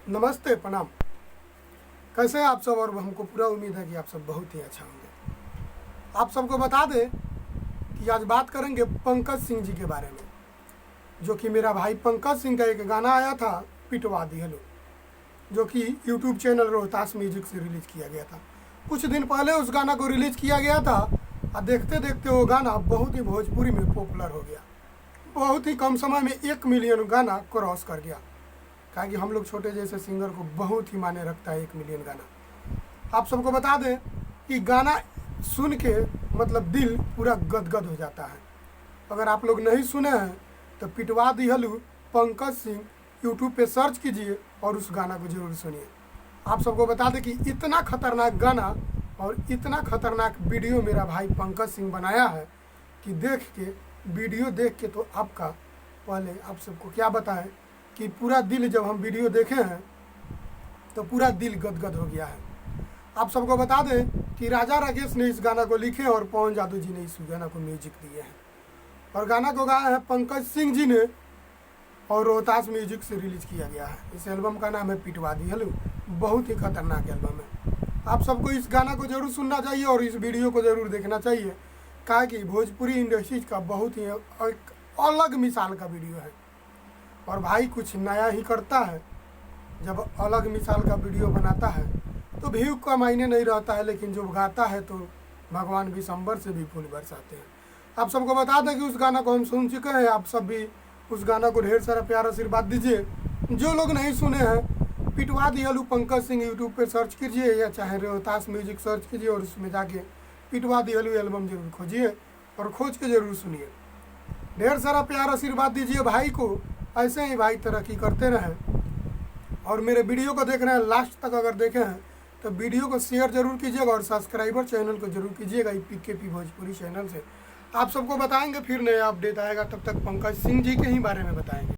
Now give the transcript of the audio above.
नमस्ते, प्रणाम। कैसे हैं आप सब? और हमको पूरा उम्मीद है कि आप सब बहुत ही अच्छा होंगे। आप सबको बता दें कि आज बात करेंगे पंकज सिंह जी के बारे में, जो कि मेरा भाई पंकज सिंह का एक गाना आया था, पिटवा दी हेलो, जो कि यूट्यूब चैनल रोहतास म्यूजिक से रिलीज किया गया था। कुछ दिन पहले उस गाना को रिलीज किया गया था और देखते देखते वो गाना बहुत ही भोजपुरी में पॉपुलर हो गया। बहुत ही कम समय में 1 मिलियन गाना क्रॉस कर गया। कि हम लोग छोटे जैसे सिंगर को बहुत ही माने रखता है 1 मिलियन गाना। आप सबको बता दें कि गाना सुन के मतलब दिल पूरा गदगद हो जाता है। अगर आप लोग नहीं सुने हैं तो पिटवा दी हेलो पंकज सिंह यूट्यूब पे सर्च कीजिए और उस गाना को जरूर सुनिए। आप सबको बता दें कि इतना खतरनाक गाना और इतना खतरनाक वीडियो मेरा भाई पंकज सिंह बनाया है कि वीडियो देख के तो आपका, पहले आप सबको क्या बताएं कि पूरा दिल, जब हम वीडियो देखे हैं तो पूरा दिल गदगद हो गया है। आप सबको बता दें कि राजा राकेश ने इस गाना को लिखे और पवन जादव जी ने इस गाना को म्यूजिक दिए हैं और गाना को गाया है पंकज सिंह जी ने और रोहतास म्यूजिक से रिलीज किया गया है। इस एल्बम का नाम है पिटवा दी हेलो। बहुत ही खतरनाक एल्बम है। आप सबको इस गाना को जरूर सुनना चाहिए और इस वीडियो को जरूर देखना चाहिए, क्या कि भोजपुरी इंडस्ट्रीज का बहुत ही एक अलग मिसाल का वीडियो है। और भाई कुछ नया ही करता है, जब अलग मिसाल का वीडियो बनाता है तो व्यू का मायने नहीं रहता है, लेकिन जब गाता है तो भगवान विशंबर से भी फूल बरसाते हैं। आप सबको बता दें कि उस गाना को हम सुन चुके हैं। आप सब भी उस गाना को ढेर सारा प्यार आशीर्वाद दीजिए। जो लोग नहीं सुने हैं, पिटवा दी हेलो पंकज सिंह यूट्यूब पे सर्च कीजिए या चाहे रोहतास म्यूजिक सर्च कीजिए और उसमें जाके पिटवा दी हेलो एल्बम जरूर खोजिए और खोज के जरूर सुनिए। ढेर सारा प्यार आशीर्वाद दीजिए भाई को, ऐसे ही भाई तरक्की करते रहें। और मेरे वीडियो को देख रहे हैं लास्ट तक, अगर देखे हैं तो वीडियो को शेयर जरूर कीजिएगा और सब्सक्राइबर चैनल को जरूर कीजिएगा PKP भोजपुरी चैनल से। आप सबको बताएंगे फिर नया अपडेट आएगा, तब तक पंकज सिंह जी के ही बारे में बताएंगे।